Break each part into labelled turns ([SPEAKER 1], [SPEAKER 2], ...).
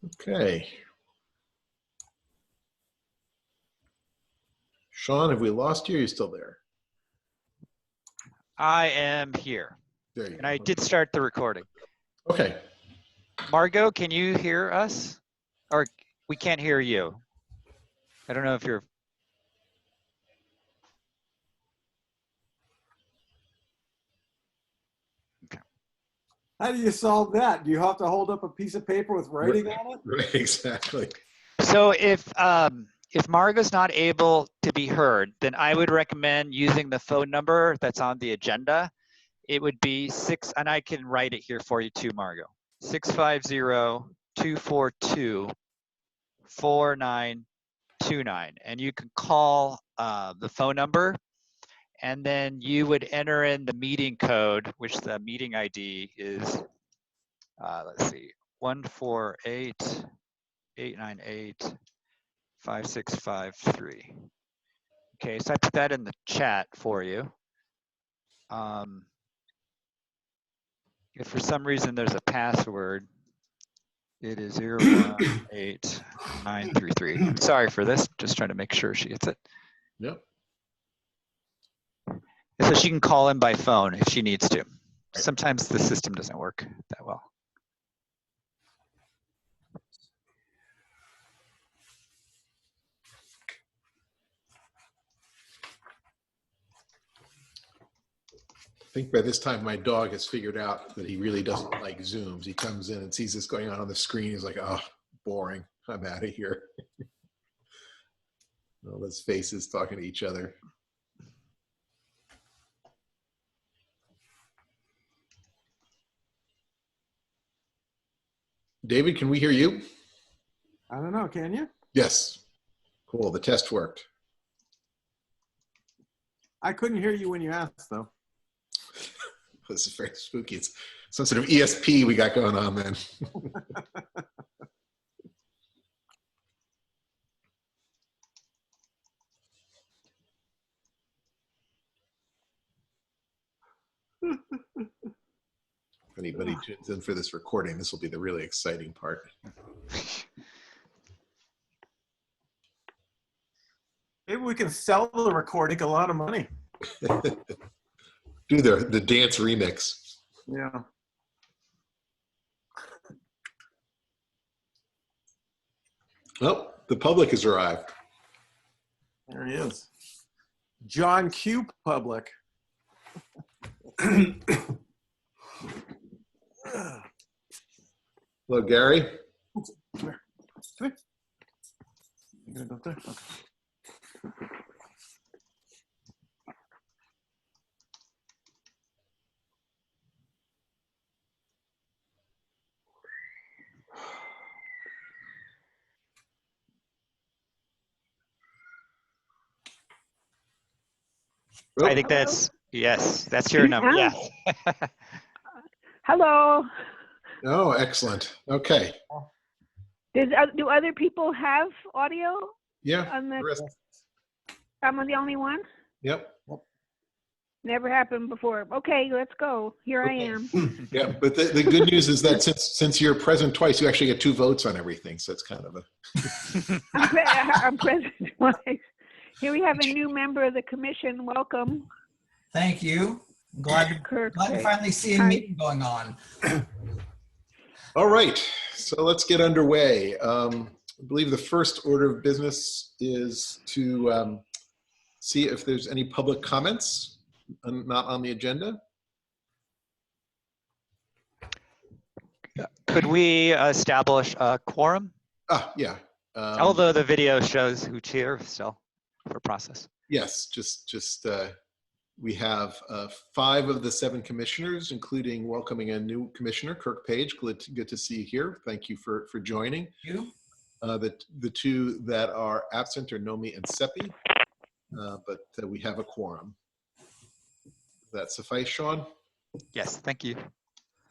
[SPEAKER 1] Okay. Sean, have we lost you? Are you still there?
[SPEAKER 2] I am here.
[SPEAKER 1] There you
[SPEAKER 2] And
[SPEAKER 1] go.
[SPEAKER 2] I did start the recording.
[SPEAKER 1] Okay.
[SPEAKER 2] Margot, can you hear us? Or we can't hear you. I don't know if you're... Okay.
[SPEAKER 3] How do you solve that? Do you have to hold up a piece of paper with writing on it?
[SPEAKER 1] Right, exactly.
[SPEAKER 2] So if Margot's not able to be heard, then I would recommend using the phone number that's on the agenda. It would be and I can write it here for you too, Margot. 650-242-4929. And you can call the phone number, and then you would enter in the meeting code, which the meeting ID is, let's see, 148-898-5653. Okay, so I put that in the chat for you. If for some reason there's a password, it is 018933. Sorry for this, just trying to make sure she gets it.
[SPEAKER 1] Yep.
[SPEAKER 2] So she can call in by phone if she needs to. Sometimes the system doesn't work that well.
[SPEAKER 1] I think by this time my dog has figured out that he really doesn't like Zooms. He comes in and sees this going on the screen. He's like, oh, boring. I'm out of here. All those faces talking to each other. David, can we hear you?
[SPEAKER 3] I don't know. Can you?
[SPEAKER 1] Yes. Cool. The test worked.
[SPEAKER 3] I couldn't hear you when you asked, though.
[SPEAKER 1] This is very spooky. It's some sort of ESP we got going on then. If anybody tunes in for this recording, this will be the really exciting part.
[SPEAKER 3] Maybe we can sell the recording a lot of money.
[SPEAKER 1] Do the dance remix.
[SPEAKER 3] Yeah.
[SPEAKER 1] Oh, the public has arrived.
[SPEAKER 3] There he is. John Q. Public.
[SPEAKER 1] Hello, Gary.
[SPEAKER 3] Come here. Come here. You gonna go up there? Okay.
[SPEAKER 2] I think that's, yes, that's your number.
[SPEAKER 4] Yeah.
[SPEAKER 2] Yes.
[SPEAKER 4] Hello.
[SPEAKER 1] Oh, excellent. Okay.
[SPEAKER 4] Do other people have audio?
[SPEAKER 1] Yeah.
[SPEAKER 4] On the
[SPEAKER 1] rest.
[SPEAKER 4] I'm the only one?
[SPEAKER 1] Yep.
[SPEAKER 4] Never happened before. Okay, let's go. Here I am.
[SPEAKER 1] Yeah, but the good news is that since you're present twice, you actually get 2 votes on everything. So it's kind of a.
[SPEAKER 4] I'm present twice. Here we have a new member of the commission. Welcome.
[SPEAKER 5] Thank you. I'm glad to finally see a meeting going on.
[SPEAKER 1] All right, so let's get underway. I believe the first order of business is to see if there's any public comments not on the agenda.
[SPEAKER 2] Could we establish a quorum?
[SPEAKER 1] Yeah.
[SPEAKER 2] Although the video shows who's here still for process.
[SPEAKER 1] Yes, just we have 5 of the 7 commissioners, including welcoming a new commissioner, Kirk Page. Good to see you here. Thank you for joining.
[SPEAKER 5] You?
[SPEAKER 1] The 2 that are absent are Nomi and Seppi, but we have a quorum. Does that suffice, Sean?
[SPEAKER 2] Yes, thank you.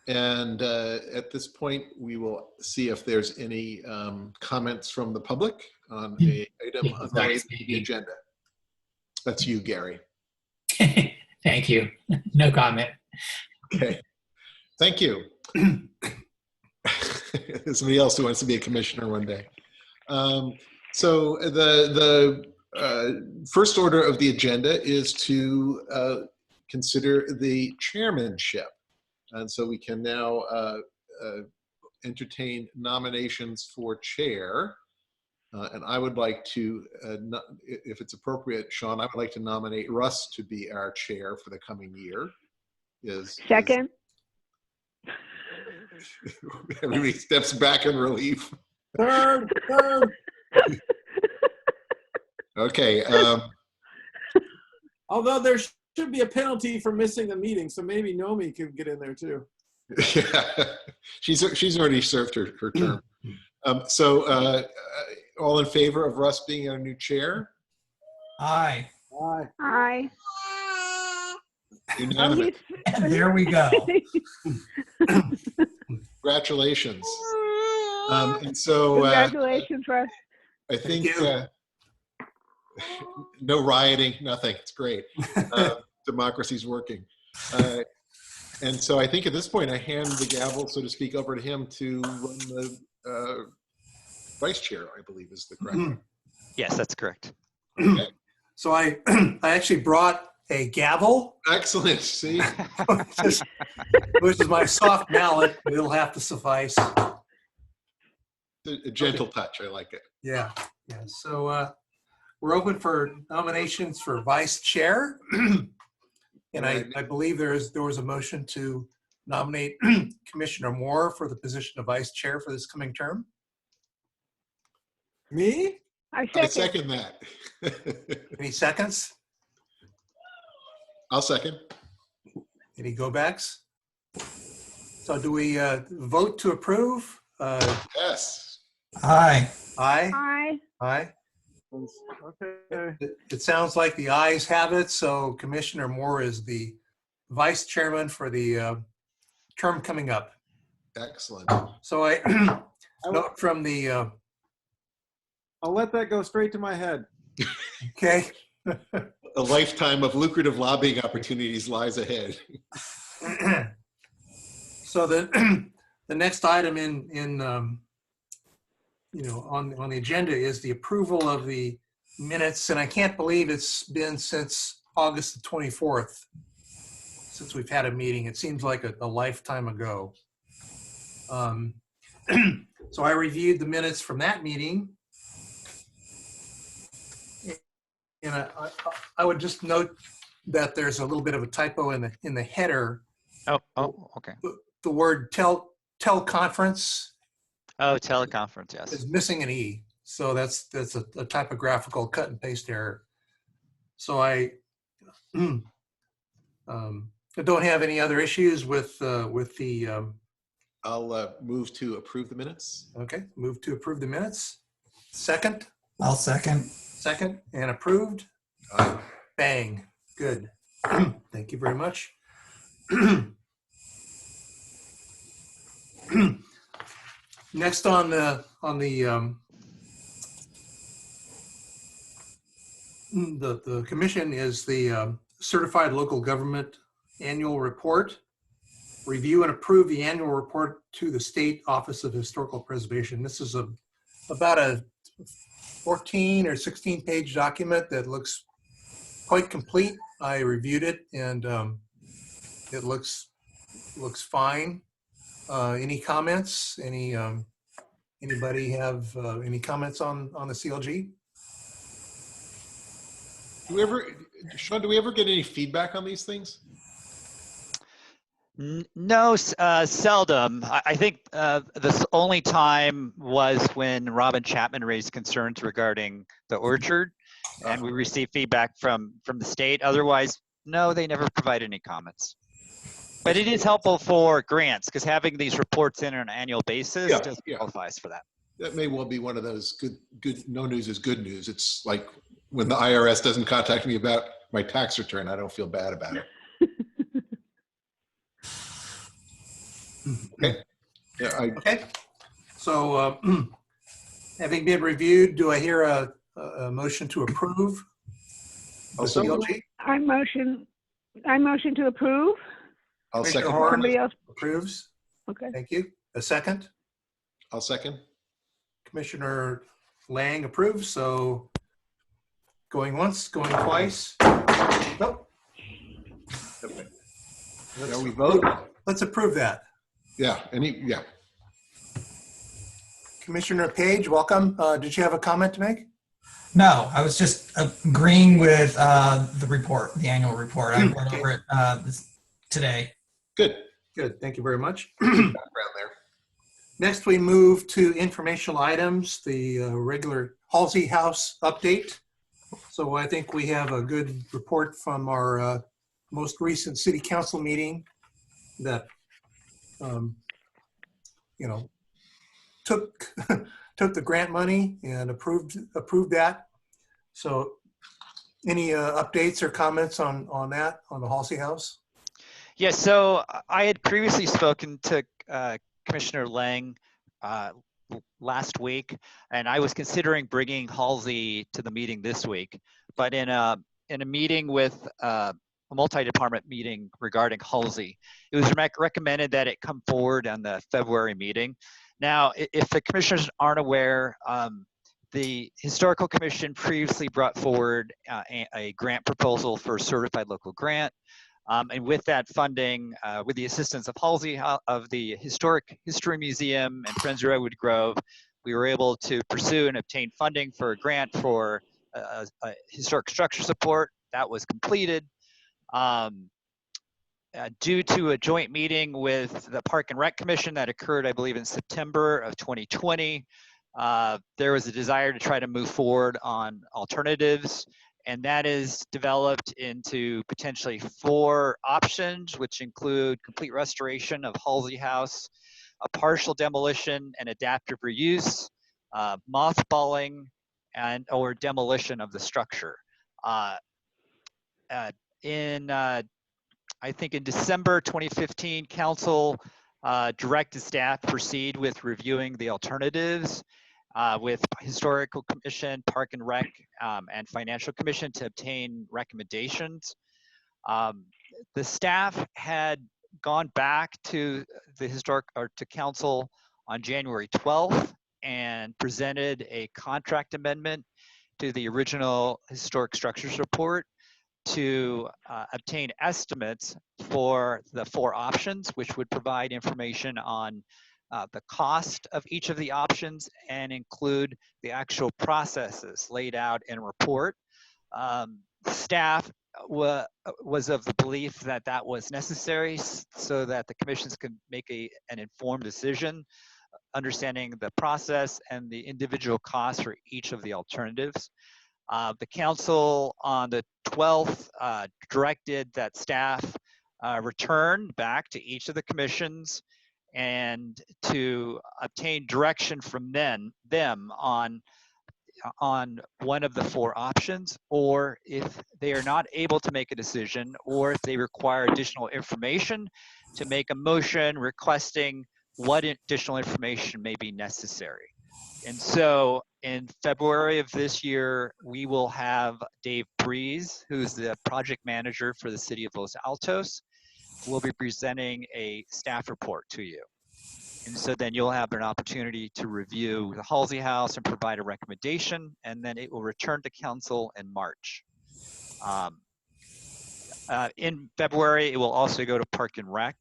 [SPEAKER 1] And at this point, we will see if there's any comments from the public on a item on the agenda. That's you, Gary.
[SPEAKER 6] Thank you. No comment.
[SPEAKER 1] Okay. Thank you. somebody else who wants to be a commissioner one day. So the first order of the agenda is to consider the chairmanship. And so we can now entertain nominations for chair. And I would like to, if it's appropriate, Sean, I would like to nominate Russ to be our chair for the coming year.
[SPEAKER 4] Second.
[SPEAKER 1] Everybody steps back in relief.
[SPEAKER 3] Third.
[SPEAKER 1] Okay.
[SPEAKER 3] Although there should be a penalty for missing the meeting, so maybe Nomi could get in there too.
[SPEAKER 1] Yeah, she's already served her term. All in favor of Russ being our new chair?
[SPEAKER 5] Aye.
[SPEAKER 3] Aye.
[SPEAKER 4] Aye.
[SPEAKER 1] Unanimous.
[SPEAKER 5] And there we go.
[SPEAKER 1] Congratulations. And so
[SPEAKER 4] Congratulations, Russ.
[SPEAKER 1] I think no rioting, nothing. It's great. Democracy's working. And so I think at this point I hand the gavel, so to speak, over to him to run the vice chair, I believe is the correct one.
[SPEAKER 2] Yes, that's correct.
[SPEAKER 1] Okay.
[SPEAKER 7] So I actually brought a gavel,
[SPEAKER 1] Excellent. See?
[SPEAKER 7] which is my soft mallet, but it'll have to suffice.
[SPEAKER 1] A gentle touch. I like it.
[SPEAKER 7] Yeah. So we're open for nominations for vice chair. And I believe there was a motion to nominate Commissioner Moore for the position of vice chair for this coming term.
[SPEAKER 3] Me?
[SPEAKER 4] I
[SPEAKER 1] I
[SPEAKER 4] second.
[SPEAKER 1] second that.
[SPEAKER 7] Any seconds?
[SPEAKER 1] I'll second.
[SPEAKER 7] Any go backs? So do we vote to approve?
[SPEAKER 1] Yes.
[SPEAKER 5] Aye.
[SPEAKER 7] Aye.
[SPEAKER 4] Aye.
[SPEAKER 7] Aye.
[SPEAKER 3] Okay.
[SPEAKER 7] It sounds like the ayes have it, so Commissioner Moore is the vice chairman for the term coming up.
[SPEAKER 1] Excellent.
[SPEAKER 7] So I note from the,
[SPEAKER 3] I'll let that go straight to my head.
[SPEAKER 7] okay.
[SPEAKER 1] A lifetime of lucrative lobbying opportunities lies ahead.
[SPEAKER 7] So the next item on the agenda is the approval of the minutes, and I can't believe it's been since August the 24th since we've had a meeting. It seems like a lifetime ago. So I reviewed the minutes from that meeting, and I would just note that there's a little bit of a typo in the header.
[SPEAKER 2] Oh, okay.
[SPEAKER 7] The word teleconference
[SPEAKER 2] Oh, teleconference, yes.
[SPEAKER 7] is missing an E. So that's a typographical cut and paste error. So I don't have any other issues with the.
[SPEAKER 1] I'll move to approve the minutes.
[SPEAKER 7] Okay, move to approve the minutes. Second.
[SPEAKER 5] I'll second.
[SPEAKER 7] Second and approved.
[SPEAKER 1] Aye.
[SPEAKER 7] Bang. Good. Thank you very much. Next on the commission is the Certified Local Government Annual Report. Review and approve the annual report to the State Office of Historical Preservation. This is about a 14 or 16 page document that looks quite complete. I reviewed it and it looks fine. Any comments? Anybody have any comments on the CLG?
[SPEAKER 1] Sean, do we ever get any feedback on these things?
[SPEAKER 2] No, seldom. I think the only time was when Robin Chapman raised concerns regarding the orchard, and we received feedback from the state. Otherwise, no, they never provide any comments. But it is helpful for grants because having these reports in on an annual basis qualifies for that.
[SPEAKER 1] That may well be one of those good. No news is good news. It's like when the IRS doesn't contact me about my tax return, I don't feel bad about it. Okay. Yeah.
[SPEAKER 7] Okay. So, having been reviewed, do I hear a motion to approve the CLG?
[SPEAKER 4] I motion to approve.
[SPEAKER 1] I'll
[SPEAKER 7] Commissioner
[SPEAKER 1] second.
[SPEAKER 7] Horn
[SPEAKER 4] Somebody else.
[SPEAKER 7] approves.
[SPEAKER 4] Okay.
[SPEAKER 7] Thank you. A second?
[SPEAKER 1] I'll second.
[SPEAKER 7] Commissioner Lang approves, so going once, going twice. Nope.
[SPEAKER 1] Okay.
[SPEAKER 7] Let's
[SPEAKER 1] Shall we vote?
[SPEAKER 7] Let's approve that.
[SPEAKER 1] Yeah,
[SPEAKER 7] Commissioner Page, welcome. Did you have a comment to make?
[SPEAKER 5] No, I was just agreeing with the report, the annual report. I went over it today.
[SPEAKER 1] Good.
[SPEAKER 7] Good, thank you very much.
[SPEAKER 1] Background there.
[SPEAKER 7] Next, we move to informational items, the regular Halsey House update. So I think we have a good report from our most recent city council meeting that, you know, took the grant money and approved that. So any updates or comments on that, on the Halsey House?
[SPEAKER 2] Yeah, so I had previously spoken to Commissioner Lang last week, and I was considering bringing Halsey to the meeting this week. But in a meeting with a multi-department meeting regarding Halsey, it was recommended that it come forward on the February meeting. Now, if the commissioners aren't aware, the Historical Commission previously brought forward a grant proposal for a certified local grant. And with that funding, with the assistance of Halsey, of the Historic History Museum and Friends of Redwood Grove, we were able to pursue and obtain funding for a grant for historic structure support. That was completed. Due to a joint meeting with the Park and Rec Commission that occurred, I believe, in September of 2020, there was a desire to try to move forward on alternatives. And that is developed into potentially 4 options, which include complete restoration of Halsey House, a partial demolition and adaptive reuse, mothballing, or demolition of the structure. I think in December 2015, Council directed staff proceed with reviewing the alternatives with Historical Commission, Park and Rec, and Financial Commission to obtain recommendations. The staff had gone back to the to Council on January 12th and presented a contract amendment to the original Historic Structures Report to obtain estimates for the 4 options, which would provide information on the cost of each of the options and include the actual processes laid out in a report. Staff was of the belief that that was necessary so that the commissions could make an informed decision, understanding the process and the individual costs for each of the alternatives. The council on the 12th directed that staff return back to each of the commissions and to obtain direction from them on one of the 4 options, or if they are not able to make a decision, or if they require additional information, to make a motion requesting what additional information may be necessary. And so in February of this year, we will have Dave Breeze, who's the project manager for the city of Los Altos, will be presenting a staff report to you. And so then you'll have an opportunity to review the Halsey House and provide a recommendation, and then it will return to council in March. In February, it will also go to Park and Rec,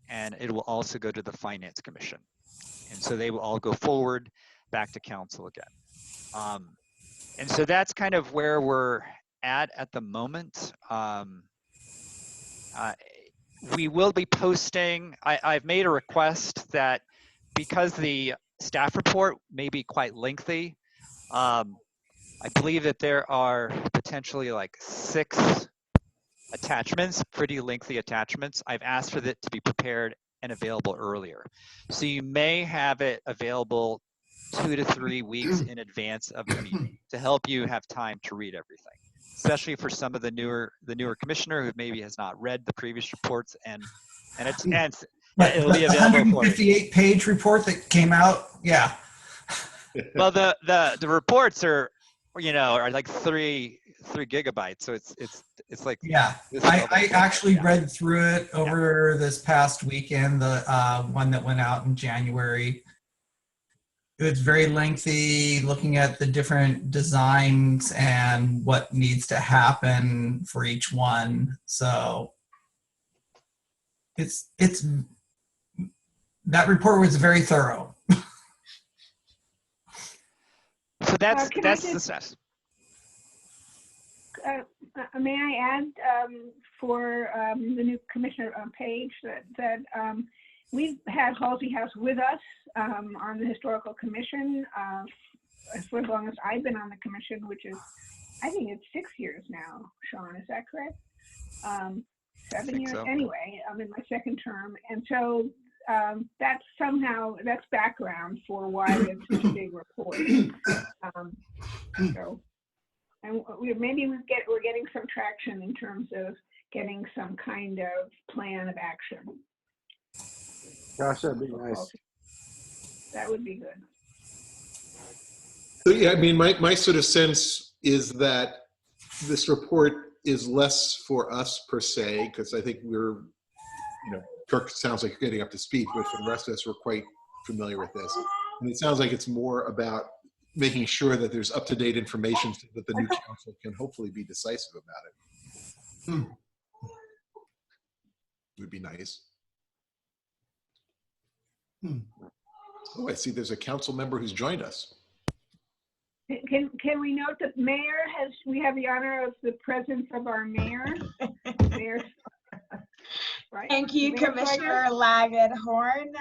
[SPEAKER 2] and it will also go to the Finance Commission. And so they will all go forward back to council again. And so that's kind of where we're at the moment. We will be posting, I've made a request that because the staff report may be quite lengthy, I believe that there are potentially like 6 attachments, pretty lengthy attachments. I've asked for it to be prepared and available earlier. So you may have it available 2 to 3 weeks in advance of the meeting to help you have time to read everything, especially for some of the newer commissioner who maybe has not read the previous reports and it'll be available for you.
[SPEAKER 5] 158-page report that came out, yeah.
[SPEAKER 2] Well, the reports are like 3 gigabytes, so it's like,
[SPEAKER 5] yeah. I actually read through it over this past weekend, the one that went out in January. it's very lengthy, looking at the different designs and what needs to happen for each one. So it's that report was very thorough.
[SPEAKER 2] So that's
[SPEAKER 4] Can I
[SPEAKER 2] the
[SPEAKER 4] just-
[SPEAKER 2] steps.
[SPEAKER 4] May I add for the new commissioner page that we've had Halsey House with us on the historical commission for as long as I've been on the commission, which is, I think it's 6 years now. Sean, is that correct? 7 years.
[SPEAKER 2] So.
[SPEAKER 4] Anyway, I'm in my second term, and so that's background for why it's such a big report. So. And we're getting some traction in terms of getting some kind of plan of action.
[SPEAKER 3] Gosh, that'd be nice.
[SPEAKER 4] That would be good.
[SPEAKER 1] So yeah, I mean, my sort of sense is that this report is less for us per se, because I think we're, Kirk sounds like you're getting up to speed, but for the rest of us, we're quite familiar with this. And it sounds like it's more about making sure that there's up-to-date information so that the new council can hopefully be decisive about it. Would be nice. Oh, I see there's a council member who's joined us.
[SPEAKER 4] Can we note that we have the honor of the presence of our mayor. Mayor, right?
[SPEAKER 8] Thank you,
[SPEAKER 4] Mayor
[SPEAKER 8] Commissioner Laggett-Horn.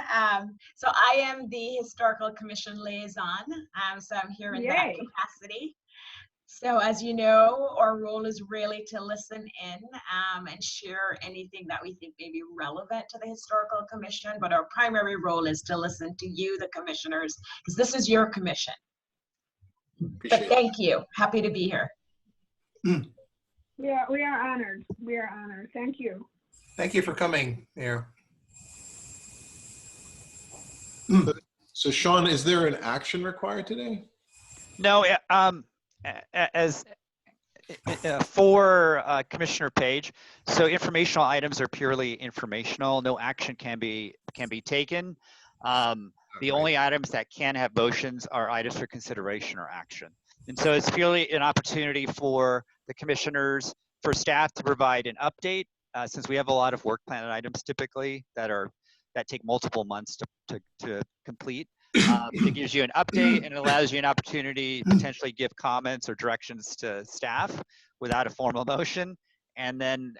[SPEAKER 8] So I am the Historical Commission liaison, so I'm here in that
[SPEAKER 4] Yay.
[SPEAKER 8] capacity. So as you know, our role is really to listen in and share anything that we think may be relevant to the Historical Commission, but our primary role is to listen to you, the commissioners, because this is your commission. But thank you. Happy to be here.
[SPEAKER 4] Yeah, we are honored. We are honored. Thank you.
[SPEAKER 7] Thank you for coming, Mayor.
[SPEAKER 1] So Sean, is there an action required today?
[SPEAKER 2] No, as for Commissioner Page, so informational items are purely informational. No action can be taken. The only items that can have motions are items for consideration or action. And so it's purely an opportunity for the commissioners, for staff to provide an update, since we have a lot of work plan items typically that take multiple months to complete. It gives you an update and it allows you an opportunity to potentially give comments or directions to staff without a formal motion. And then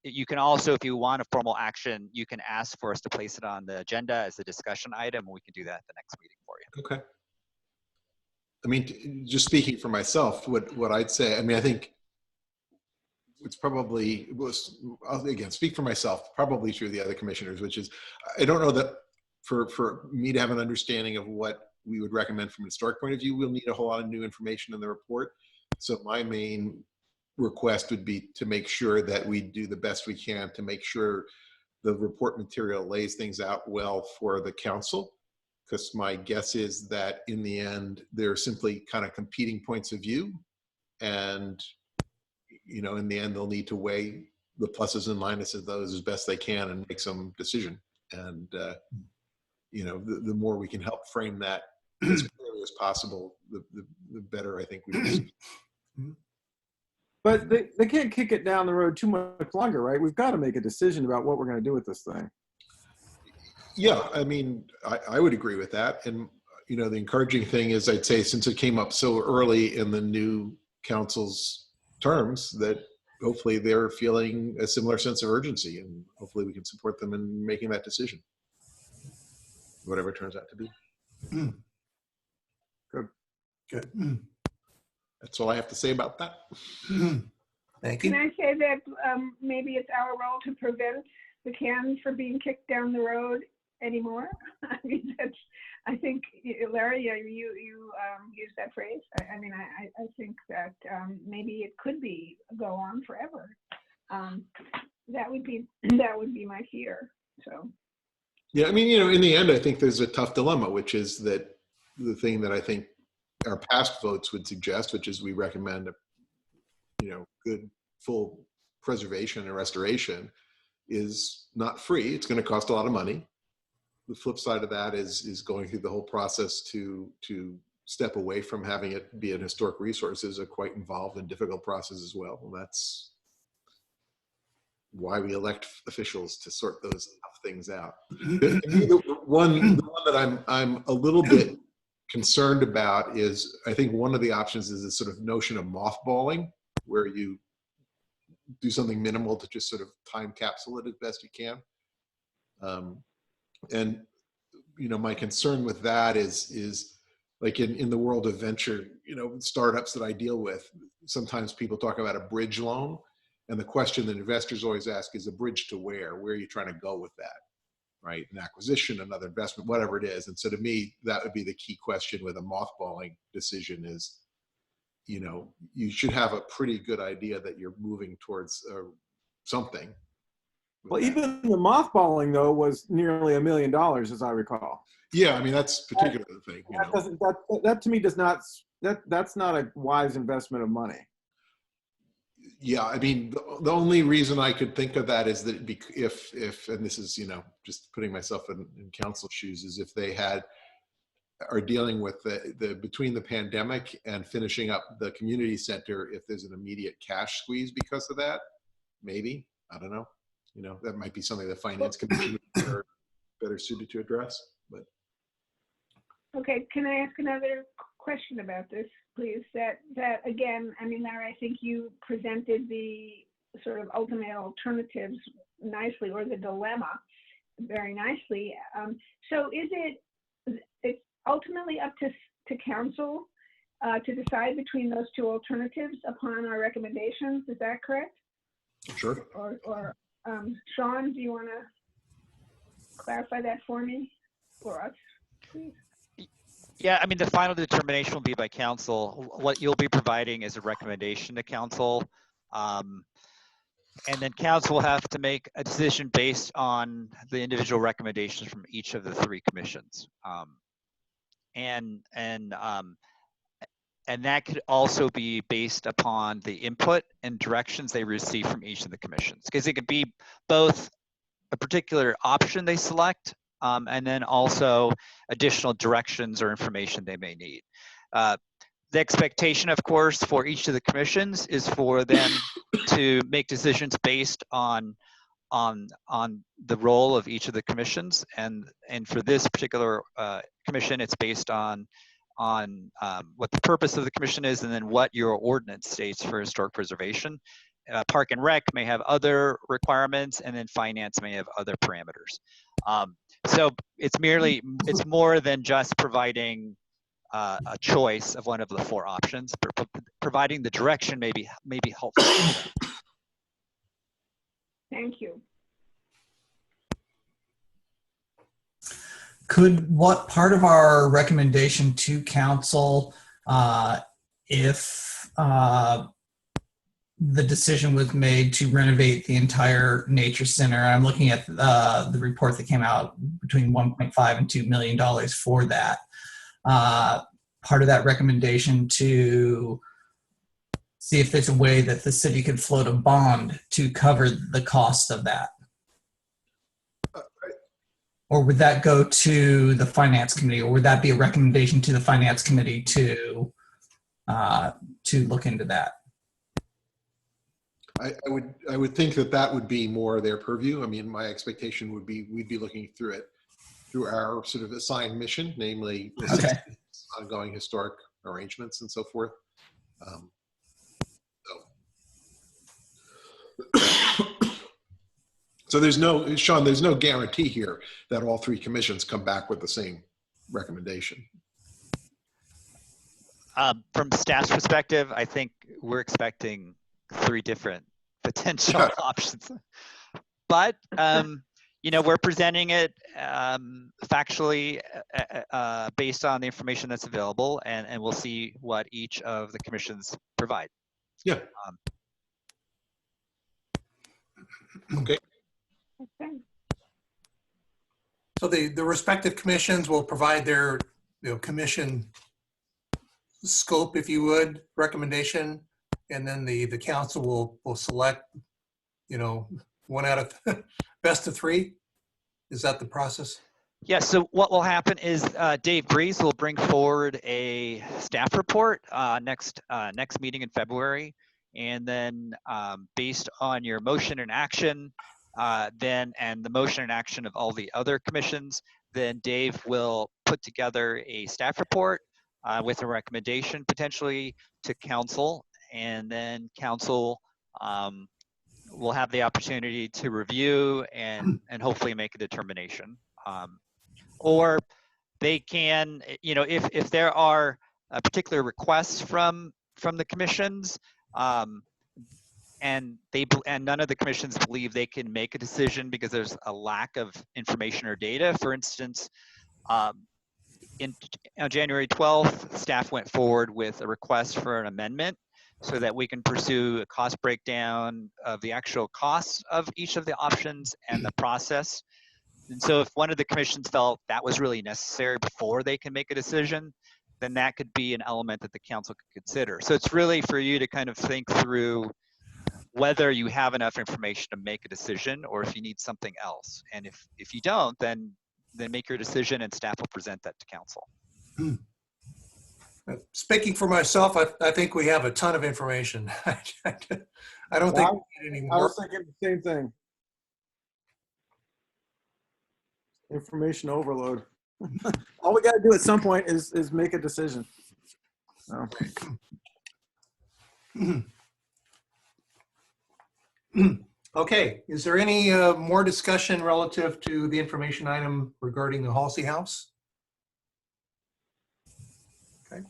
[SPEAKER 2] you can also, if you want a formal action, you can ask for us to place it on the agenda as a discussion item, and we can do that at the next meeting for you.
[SPEAKER 1] Okay. I mean, just speaking for myself, what I'd say, I mean, I think it's probably, I'll again speak for myself, probably true of the other commissioners, which is, I don't know that for me to have an understanding of what we would recommend from a historic point of view, we'll need a whole lot of new information in the report. So my main request would be to make sure that we do the best we can to make sure the report material lays things out well for the council. Because my guess is that in the end, they're simply kind of competing points of view. And, in the end, they'll need to weigh the pluses and minuses of those as best they can and make some decision. And, the more we can help frame that as clearly as possible, the better I think we will.
[SPEAKER 3] But they can't kick it down the road too much longer, right? We've got to make a decision about what we're going to do with this thing.
[SPEAKER 1] Yeah, I mean, I would agree with that. And, the encouraging thing is, I'd say, since it came up so early in the new council's terms, that hopefully they're feeling a similar sense of urgency, and hopefully we can support them in making that decision, whatever it turns out to be.
[SPEAKER 7] Good.
[SPEAKER 1] That's all I have to say about that.
[SPEAKER 7] Thank
[SPEAKER 4] Can
[SPEAKER 7] you.
[SPEAKER 4] I say that maybe it's our role to prevent the can from being kicked down the road anymore? I mean, I think, Larry, you used that phrase. I mean, I think that maybe it could go on forever. That would be my fear. So.
[SPEAKER 1] Yeah, I mean, in the end, I think there's a tough dilemma, which is that the thing that I think our past votes would suggest, which is we recommend good full preservation and restoration, is not free. It's going to cost a lot of money. the flip side of that is going through the whole process to step away from having it be an historic resource is a quite involved and difficult process as well. And that's why we elect officials, to sort those things out. The one that I'm a little bit concerned about is, I think one of the options is this sort of notion of mothballing, where you do something minimal to just sort of time capsule it as best you can. And my concern with that is like in the world of venture, startups that I deal with, sometimes people talk about a bridge loan. And the question that investors always ask is, a bridge to where? Where are you trying to go with that? Right? An acquisition, another investment, whatever it is. And so to me, that would be the key question with a mothballing decision is, you should have a pretty good idea that you're moving towards something.
[SPEAKER 3] Well, even the mothballing, though, was nearly $1 million, as I recall.
[SPEAKER 1] Yeah, I mean, that's particular thing.
[SPEAKER 3] That to me does not, that's not a wise investment of money.
[SPEAKER 1] Yeah, I mean, the only reason I could think of that is that if and this is, just putting myself in council shoes, is if they are dealing with the between the pandemic and finishing up the community center, if there's an immediate cash squeeze because of that, maybe, I don't know, that might be something the finance commission are better suited to address. But
[SPEAKER 4] okay, can I ask another question about this, please? That again, I mean, Larry, I think you presented the sort of ultimate alternatives nicely, or the dilemma very nicely. So it's ultimately up to council to decide between those two alternatives upon our recommendations. Is that correct?
[SPEAKER 1] Sure.
[SPEAKER 4] Or Sean, do you want to clarify that for me, for us, please?
[SPEAKER 2] Yeah, I mean, the final determination will be by council. What you'll be providing is a recommendation to council. And then council will have to make a decision based on the individual recommendations from each of the three commissions. And that could also be based upon the input and directions they receive from each of the commissions, because it could be both a particular option they select, and then also additional directions or information they may need. The expectation, of course, for each of the commissions is for them to make decisions based on the role of each of the commissions, and for this particular commission, it's based on what the purpose of the commission is, and then what your ordinance states for historic preservation. Park and Rec may have other requirements, and then finance may have other parameters. So it's more than just providing a choice of one of the four options, but providing the direction may be helpful.
[SPEAKER 4] Thank you.
[SPEAKER 5] Could what part of our recommendation to council, if the decision was made to renovate the entire nature center, I'm looking at the report that came out, between $1.5 and $2 million for that. Part of that recommendation to see if there's a way that the city could float a bond to cover the cost of that. Or would that go to the finance committee, or would that be a recommendation to the finance committee to look into that?
[SPEAKER 1] I would think that would be more their purview. I mean, my expectation would be we'd be looking through it through our sort of assigned mission, namely ongoing historic arrangements and so forth. So there's no guarantee here that all three commissions come back with the same recommendation.
[SPEAKER 2] From staff's perspective, I think we're expecting three different potential options, but we're presenting it factually based on the information that's available, and we'll see what each of the commissions provide.
[SPEAKER 1] Yeah. Okay.
[SPEAKER 4] Okay.
[SPEAKER 7] So the respective commissions will provide their commission scope, if you would, recommendation, and then the council will select one out of best of three. Is that the process?
[SPEAKER 2] Yeah, so what will happen is Dave Breeze will bring forward a staff report next meeting in February. And then based on your motion and action, and the motion and action of all the other commissions, then Dave will put together a staff report with a recommendation potentially to council. And then council will have the opportunity to review and hopefully make a determination. Or they can, if there are particular requests from the commissions, and none of the commissions believe they can make a decision because there's a lack of information or data. For instance, on January 12th, staff went forward with a request for an amendment so that we can pursue a cost breakdown of the actual costs of each of the options and the process. And so if one of the commissions felt that was really necessary before they can make a decision, then that could be an element that the council could consider. So it's really for you to kind of think through whether you have enough information to make a decision or if you need something else. And if you don't, then make your decision and staff will present that to council.
[SPEAKER 7] Speaking for myself, I think we have a ton of information. I don't think we need any
[SPEAKER 3] I
[SPEAKER 7] more.
[SPEAKER 3] was thinking the same thing. Information overload. All we got to do at some point is make a decision. So.
[SPEAKER 7] Okay, is there any more discussion relative to the information item regarding the Halsey House? Okay,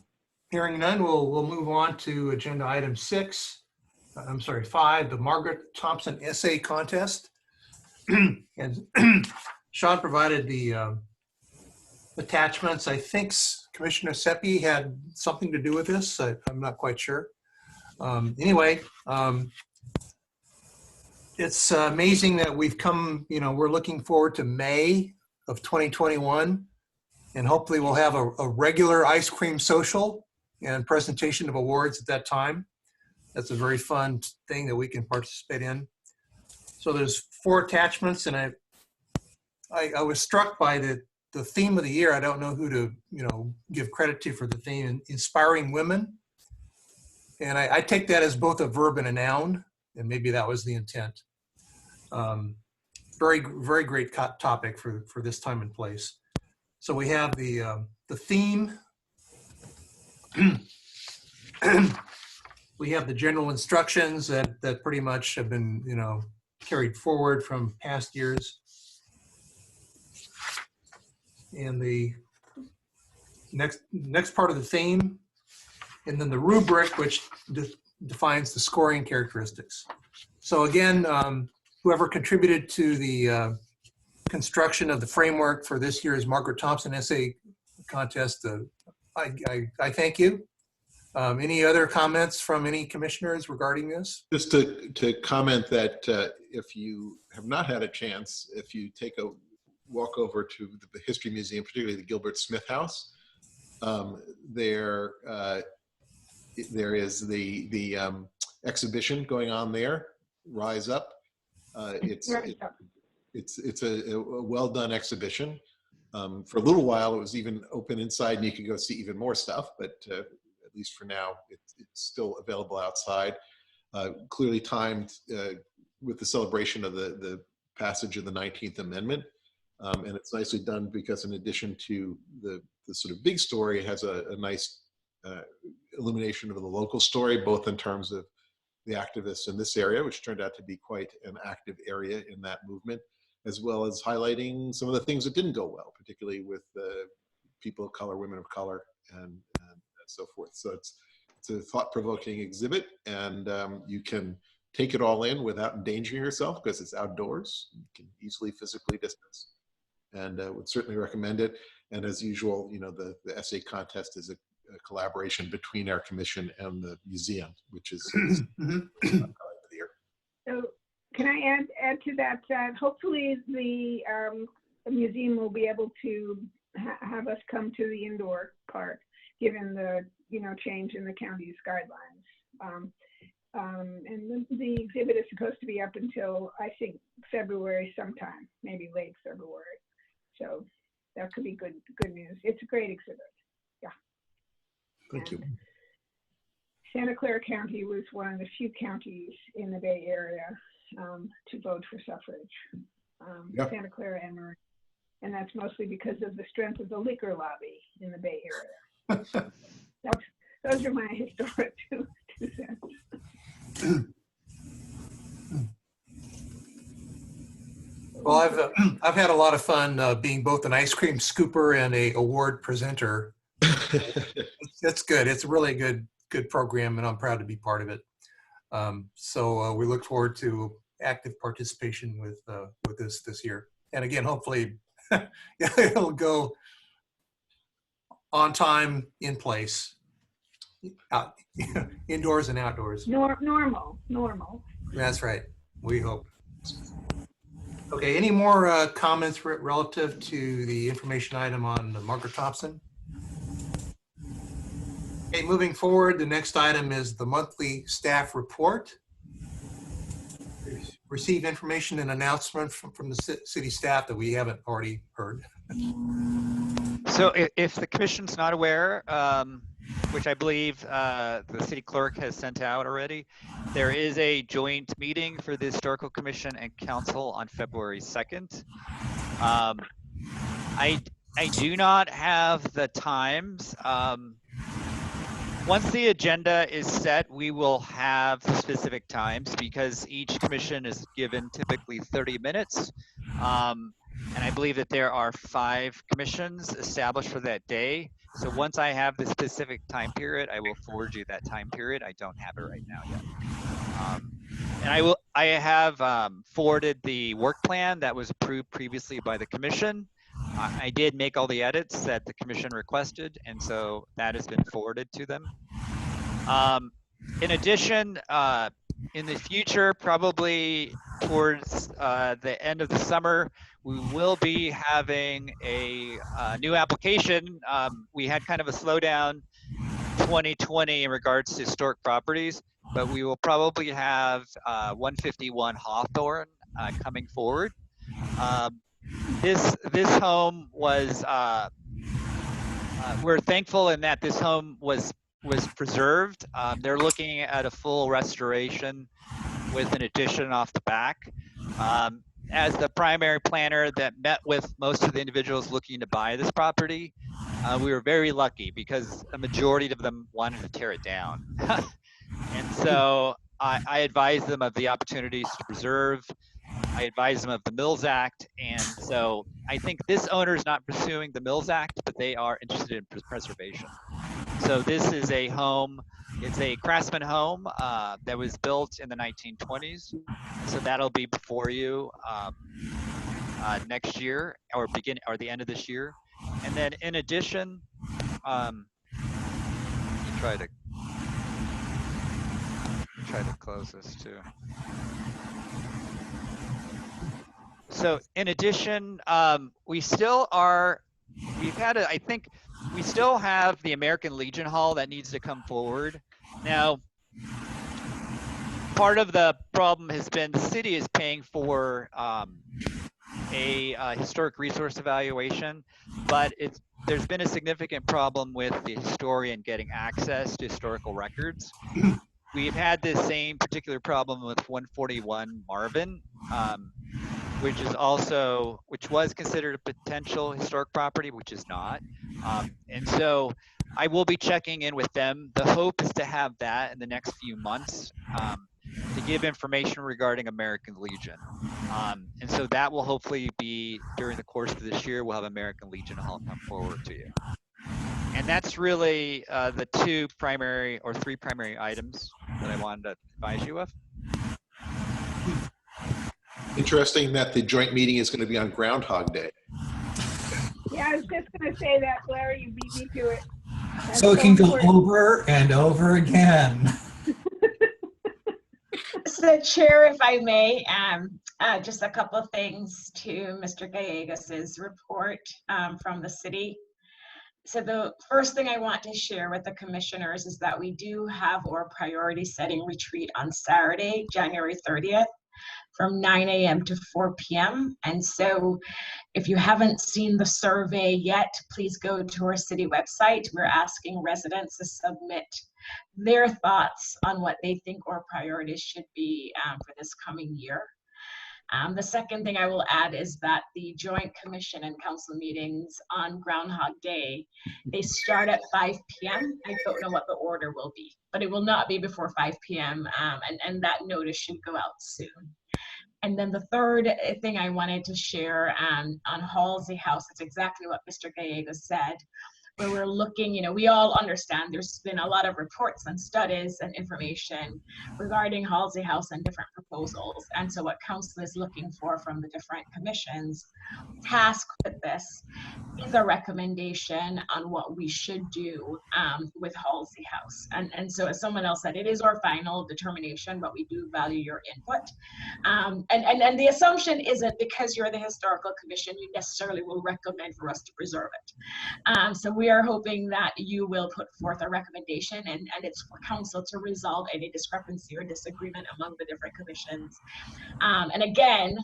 [SPEAKER 7] hearing none, we'll move on to agenda item 5, the Margaret Thompson Essay Contest. And Sean provided the attachments. I think Commissioner Seppi had something to do with this. I'm not quite sure. Anyway, it's amazing that we've come, we're looking forward to May of 2021, and hopefully we'll have a regular ice cream social and presentation of awards at that time. That's a very fun thing that we can participate in. So there's 4 attachments, and I was struck by the theme of the year. I don't know who to, give credit to for the theme, inspiring women. And I take that as both a verb and a noun, and maybe that was the intent. Very, very great topic for this time and place. So we have the theme. We have the general instructions that pretty much have been, carried forward from past years. And the next part of the theme, and then the rubric, which defines the scoring characteristics. So again, whoever contributed to the construction of the framework for this year's Margaret Thompson Essay Contest, I thank you. Any other comments from any commissioners regarding this?
[SPEAKER 1] Just to comment that if you have not had a chance, if you take a walk over to the History Museum, particularly the Gilbert Smith House, there is the exhibition going on there, Rise Up. It's a well done exhibition. For a little while, it was even open inside, and you could go see even more stuff. But at least for now, it's still available outside. Clearly timed with the celebration of the passage of the 19th Amendment. And it's nicely done because in addition to the sort of big story, it has a nice illumination of the local story, both in terms of the activists in this area, which turned out to be quite an active area in that movement, as well as highlighting some of the things that didn't go well, particularly with people of color, women of color, and so forth. So it's a thought-provoking exhibit, and you can take it all in without endangering yourself because it's outdoors. You can easily physically distance, and would certainly recommend it. And as usual, the essay contest is a collaboration between our commission and the museum, which is
[SPEAKER 4] So can I add to that hopefully the museum will be able to have us come to the indoor part, given the change in the county's guidelines. And the exhibit is supposed to be up until, I think, February sometime, maybe late February. So that could be good news. It's a great exhibit. Yeah.
[SPEAKER 1] Thank you.
[SPEAKER 4] Santa Clara County was one of the few counties in the Bay Area to vote for suffrage.
[SPEAKER 1] Yeah.
[SPEAKER 4] Santa Clara and Marin. And that's mostly because of the strength of the liquor lobby in the Bay Area. Those are my historic two cents.
[SPEAKER 7] Well, I've had a lot of fun being both an ice cream scooper and a award presenter. That's good. It's a really good program, and I'm proud to be part of it. So we look forward to active participation with this year. And again, hopefully it'll go on time, in place, indoors and outdoors.
[SPEAKER 4] Normal.
[SPEAKER 7] That's right. We hope. Okay, any more comments relative to the information item on Margaret Thompson? Okay, moving forward, the next item is the monthly staff report. Receive information and announcement from the city staff that we haven't already heard.
[SPEAKER 2] So if the commission's not aware, which I believe the city clerk has sent out already, there is a joint meeting for the Historical Commission and Council on February 2nd. I do not have the times. Once the agenda is set, we will have the specific times because each commission is given typically 30 minutes. And I believe that there are 5 commissions established for that day. So once I have the specific time period, I will forward you that time period. I don't have it right now yet. And I have forwarded the work plan that was approved previously by the commission. I did make all the edits that the commission requested, and so that has been forwarded to them. In addition, in the future, probably towards the end of the summer, we will be having a new application. We had kind of a slowdown 2020 in regards to historic properties, but we will probably have 151 Hawthorne coming forward. This home was, we're thankful in that this home was preserved. They're looking at a full restoration with an addition off the back. As the primary planner that met with most of the individuals looking to buy this property, we were very lucky because a majority of them wanted to tear it down. And so I advised them of the opportunities to preserve. I advised them of the Mills Act. And so I think this owner is not pursuing the Mills Act, but they are interested in preservation. So this is a home, it's a craftsman home that was built in the 1920s. So that'll be before you next year or the end of this year. And then in addition, let me try to close this too. So in addition, we still have the American Legion Hall that needs to come forward. Now, part of the problem has been the city is paying for a historic resource evaluation, but there's been a significant problem with the historian getting access to historical records. We've had this same particular problem with 141 Marvin, which was considered a potential historic property, which is not. And so I will be checking in with them. The hope is to have that in the next few months to give information regarding American Legion. And so that will hopefully be during the course of this year, we'll have American Legion Hall come forward to you. And that's really the 3 primary items that I wanted to advise you of.
[SPEAKER 1] Interesting that the joint meeting is going to be on Groundhog Day.
[SPEAKER 4] Yeah, I was just going to say that, Larry, you beat me to it. That's
[SPEAKER 5] so it can go
[SPEAKER 4] important.
[SPEAKER 5] over and over again.
[SPEAKER 8] So, Chair, if I may, just a couple of things to Mr. Gallegos's report from the city. So the first thing I want to share with the commissioners is that we do have our priority setting retreat on Saturday, January 30th. from 9 a.m. to 4 p.m. And so if you haven't seen the survey yet, please go to our city website. We're asking residents to submit their thoughts on what they think our priorities should be for this coming year. The second thing I will add is that the Joint Commission and Council meetings on Groundhog Day, they start at 5 p.m. I don't know what the order will be, but it will not be before 5 p.m. And that notice should go out soon. And then the third thing I wanted to share on Halsey House, it's exactly what Mr. Gallegos said, where we're looking, you know, we all understand there's been a lot of reports and studies and information regarding Halsey House and different proposals. And so what council is looking for from the different commissions tasked with this is a recommendation on what we should do with Halsey House. And so as someone else said, it is our final determination, but we do value your input. And the assumption isn't because you're the historical commission, you necessarily will recommend for us to preserve it. So we are hoping that you will put forth a recommendation, and it's for council to resolve any discrepancy or disagreement among the different commissions. And again,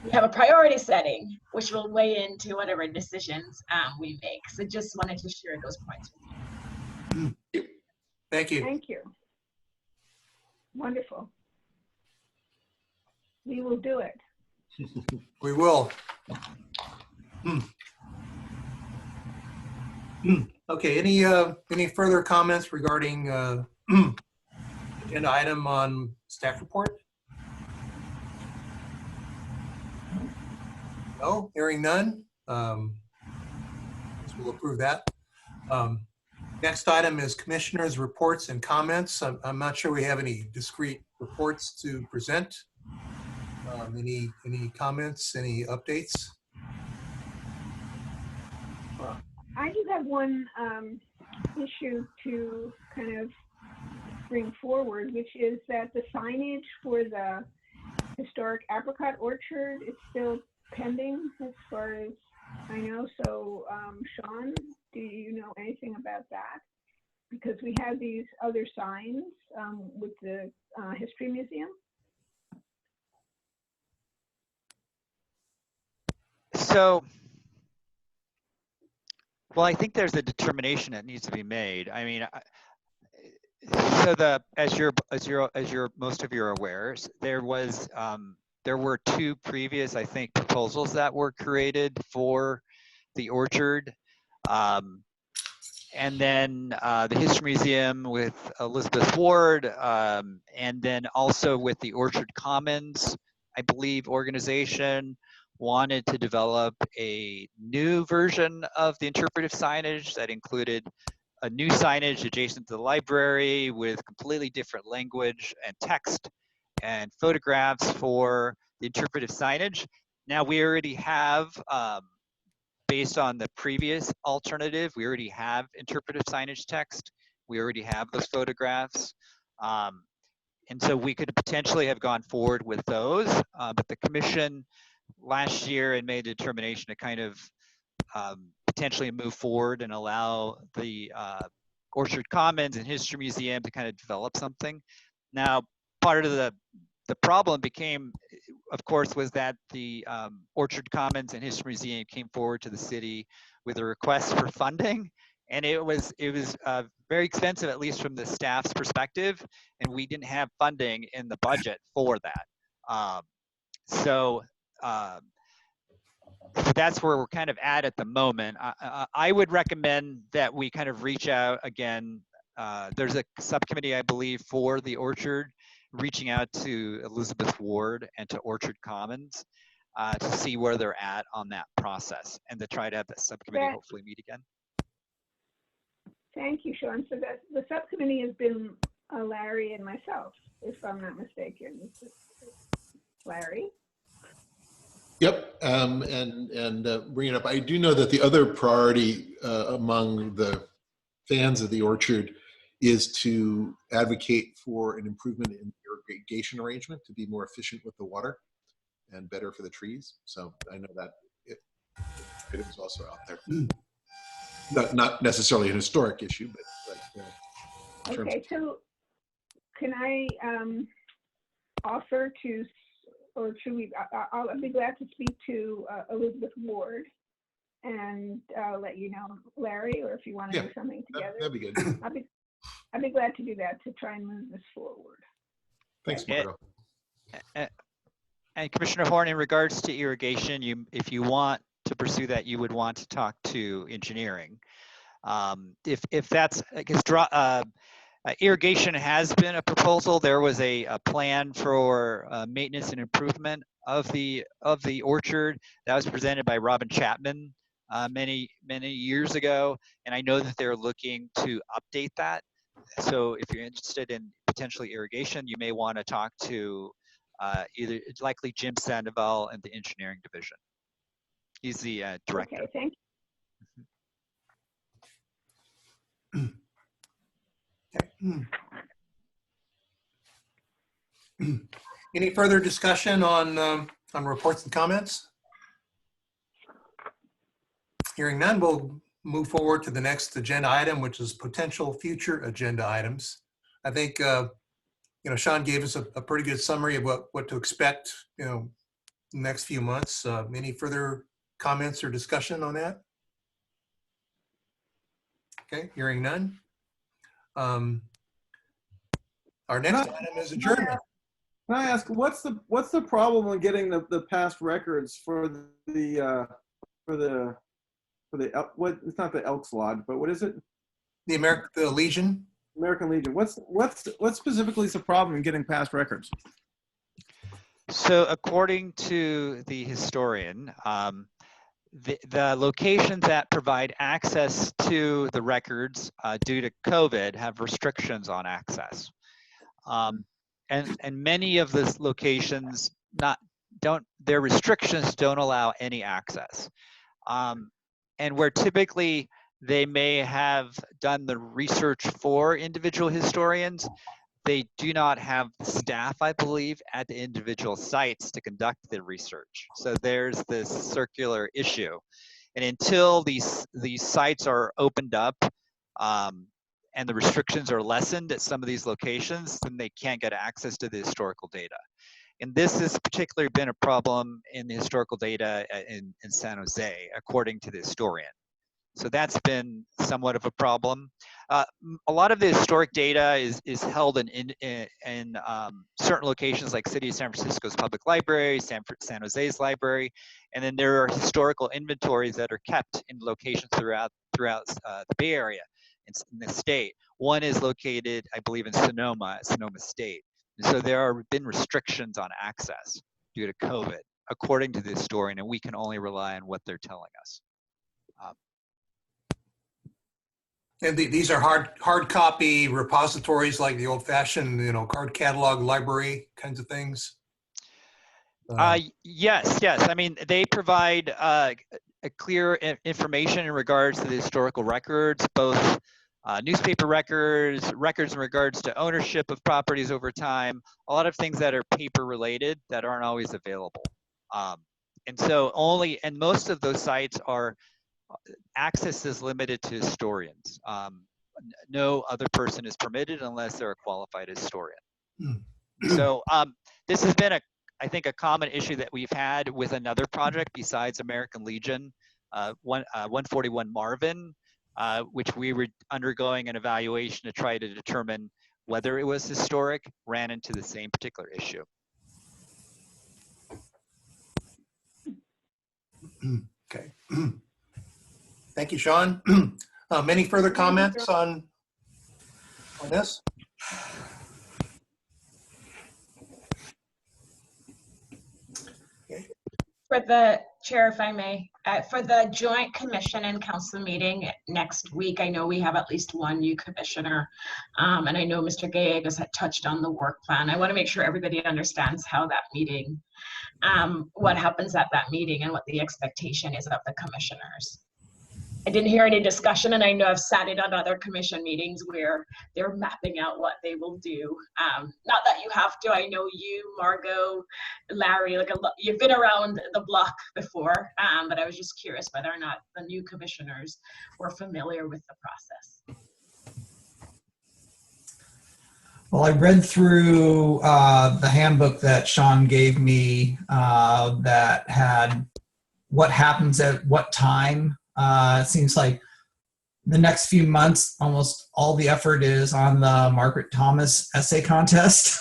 [SPEAKER 8] we have a priority setting, which will weigh into whatever decisions we make. So just wanted to share those points with you.
[SPEAKER 7] Thank you.
[SPEAKER 4] Thank you. Wonderful. We will do it.
[SPEAKER 7] We will. Okay, any further comments regarding agenda item on staff report? No, hearing none. We'll approve that. Next item is commissioners' reports and comments. I'm not sure we have any discrete reports to present. Any comments, any updates?
[SPEAKER 4] I do have one issue to kind of bring forward, which is that the signage for the historic apricot orchard is still pending as far as I know. So Sean, do you know anything about that? Because we have these other signs with the History Museum.
[SPEAKER 2] So, well, I think there's a determination that needs to be made. I mean, so as most of you are aware, there were two previous, I think, proposals that were created for the orchard. And then the History Museum with Elizabeth Ward, and then also with the Orchard Commons, I believe, organization wanted to develop a new version of the interpretive signage that included a new signage adjacent to the library with completely different language and text and photographs for the interpretive signage. Now we already have, based on the previous alternative, we already have interpretive signage text. We already have those photographs. And so we could potentially have gone forward with those, but the commission last year had made a determination to kind of potentially move forward and allow the Orchard Commons and History Museum to kind of develop something. Now, part of the problem became, of course, was that the Orchard Commons and History Museum came forward to the city with a request for funding, and it was very expensive, at least from the staff's perspective, and we didn't have funding in the budget for that. So that's where we're kind of at the moment. I would recommend that we kind of reach out again. There's a subcommittee, I believe, for the orchard, reaching out to Elizabeth Ward and to Orchard Commons to see where they're at on that process, and to try to have that subcommittee hopefully meet again.
[SPEAKER 4] Thank you, Sean. So that the subcommittee has been Larry and myself, if I'm not mistaken. Larry?
[SPEAKER 1] Yep, and bring it up. I do know that the other priority among the fans of the orchard is to advocate for an improvement in the irrigation arrangement to be more efficient with the water and better for the trees. So I know that it is also out there. Not necessarily an historic issue, but
[SPEAKER 4] okay. So can I offer to or should we, I'll be glad to speak to Elizabeth Ward and let you know, Larry, or if you want to do something together.
[SPEAKER 1] That'd be good.
[SPEAKER 4] I'd be glad to do that to try and move this forward.
[SPEAKER 1] Thanks, Margo.
[SPEAKER 2] And Commissioner Horn, in regards to irrigation, if you want to pursue that, you would want to talk to engineering. If that's, because irrigation has been a proposal. There was a plan for maintenance and improvement of the orchard that was presented by Robin Chapman many years ago, and I know that they're looking to update that. So if you're interested in potentially irrigation, you may want to talk to either likely Jim Sandoval in the engineering division. He's the director.
[SPEAKER 4] Okay, thank
[SPEAKER 7] Okay. Any further discussion on reports and comments? Hearing none, we'll move forward to the next agenda item, which is potential future agenda items. I think Sean gave us a pretty good summary of what to expect, next few months. Any further comments or discussion on that? Okay, hearing none. Our next item is adjournment.
[SPEAKER 3] Can I ask, what's the problem with getting the past records for the what? It's not the Elks Lodge, but what is it?
[SPEAKER 7] The Legion.
[SPEAKER 3] American Legion. What specifically is the problem in getting past records?
[SPEAKER 2] So according to the historian, the locations that provide access to the records due to COVID have restrictions on access. And many of those locations their restrictions don't allow any access. And where typically they may have done the research for individual historians, they do not have the staff, I believe, at the individual sites to conduct the research. So there's this circular issue. And until these sites are opened up and the restrictions are lessened at some of these locations, then they can't get access to the historical data. And this has particularly been a problem in the historical data in San Jose, according to the historian. So that's been somewhat of a problem. A lot of the historic data is held in certain locations like City of San Francisco's Public Library, San Jose's library, and then there are historical inventories that are kept in locations throughout the Bay Area in the state. One is located, I believe, in Sonoma State. And so there have been restrictions on access due to COVID, according to the historian, and we can only rely on what they're telling us.
[SPEAKER 7] And these are hard copy repositories like the old-fashioned, card catalog library kinds of things?
[SPEAKER 2] Yes. I mean, they provide a clear information in regards to the historical records, both newspaper records in regards to ownership of properties over time, a lot of things that are paper related that aren't always available. And most of those sites are, access is limited to historians. No other person is permitted unless they're a qualified historian. So this has been I think a common issue that we've had with another project besides American Legion, 141 Marvin, which we were undergoing an evaluation to try to determine whether it was historic, ran into the same particular issue.
[SPEAKER 7] Okay. Thank you, Sean. Many further comments on this? Okay.
[SPEAKER 8] For the chair, if I may, for the joint commission and council meeting next week, I know we have at least one new commissioner. And I know Mr. Gallegos had touched on the work plan. I want to make sure everybody understands how that meeting, what happens at that meeting and what the expectation is of the commissioners. I didn't hear any discussion, and I know I've sat in on other commission meetings where they're mapping out what they will do. Not that you have to. I know you, Margo, Larry, you've been around the block before, but I was just curious whether or not the new commissioners were familiar with the process.
[SPEAKER 5] Well, I read through the handbook that Sean gave me that had what happens at what time. It seems like the next few months, almost all the effort is on the Margaret Thomas essay contest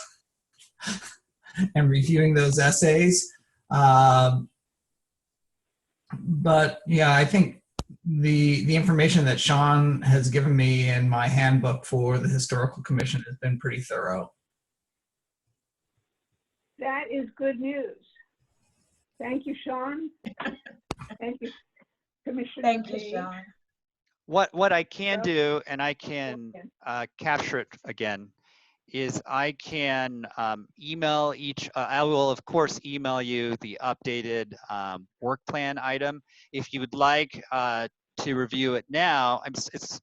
[SPEAKER 5] and reviewing those essays. But yeah, I think the information that Sean has given me in my handbook for the Historical Commission has been pretty thorough.
[SPEAKER 4] That is good news. Thank you, Sean. Thank you, Commissioner.
[SPEAKER 8] Thank you,
[SPEAKER 4] Page.
[SPEAKER 8] Sean.
[SPEAKER 2] What I can do, and I can capture it again, is I can email each, I will of course email you the updated work plan item. If you would like to review it now, it's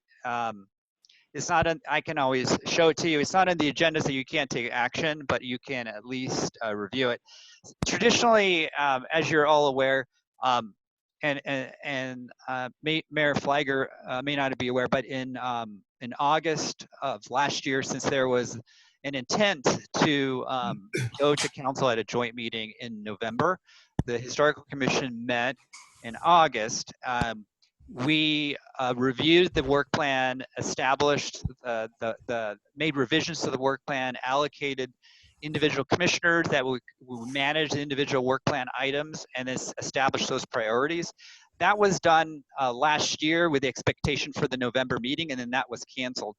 [SPEAKER 2] not, I can always show it to you. It's not on the agenda, so you can't take action, but you can at least review it. Traditionally, as you're all aware, Mayor Flagger may not be aware, but in August of last year, since there was an intent to go to council at a joint meeting in November, the Historical Commission met in August. We reviewed the work plan, established made revisions to the work plan, allocated individual commissioners that would manage the individual work plan items, and then establish those priorities. That was done last year with the expectation for the November meeting, and then that was canceled.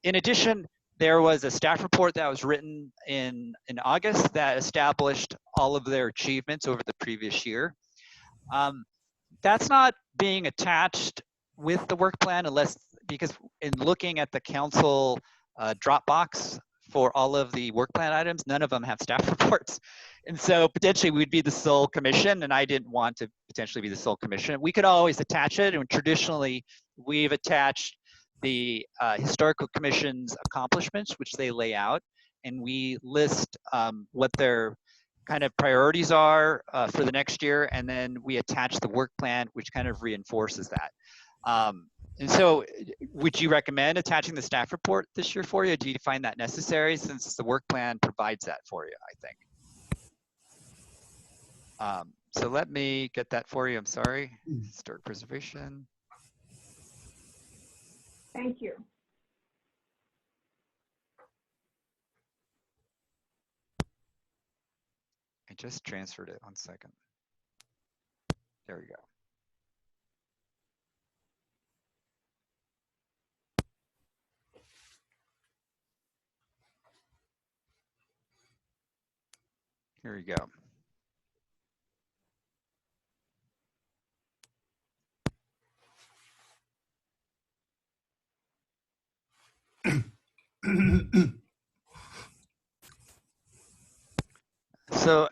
[SPEAKER 2] In addition, there was a staff report that was written in August that established all of their achievements over the previous year. That's not being attached with the work plan because in looking at the council Dropbox for all of the work plan items, none of them have staff reports. And so potentially we'd be the sole commission, and I didn't want to potentially be the sole commission. We could always attach it, and traditionally we've attached the Historical Commission's accomplishments, which they lay out, and we list what their kind of priorities are for the next year, and then we attach the work plan, which kind of reinforces that. And so would you recommend attaching the staff report this year for you? Do you find that necessary, since the work plan provides that for you, I think? So let me get that for you. I'm sorry. Historic preservation.
[SPEAKER 4] Thank you.
[SPEAKER 2] I just transferred it. 1 second. There we go. Here we go. So,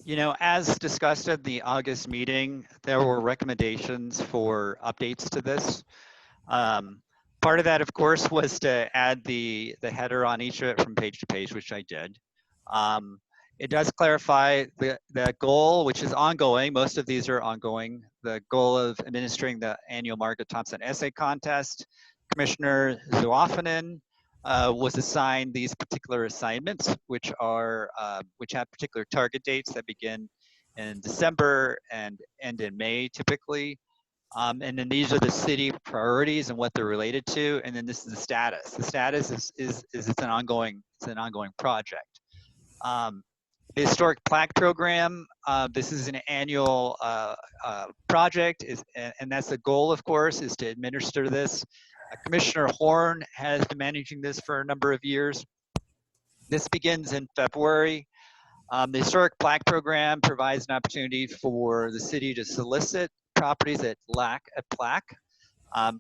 [SPEAKER 2] you know, as discussed at the August meeting, there were recommendations for updates to this. Part of that, of course, was to add the header on each of it from page to page, which I did. It does clarify the goal, which is ongoing. Most of these are ongoing. The goal of administering the annual Margaret Thompson Essay Contest. Commissioner Zuoffinen was assigned these particular assignments, which have particular target dates that begin in December and end in May, typically. And then these are the city priorities and what they're related to. And then this is the status. The status is it's an ongoing project. The Historic Plaque Program, this is an annual project, and that's the goal, of course, is to administer this. Commissioner Horn has been managing this for a number of years. This begins in February. The Historic Plaque Program provides an opportunity for the city to solicit properties that lack a plaque.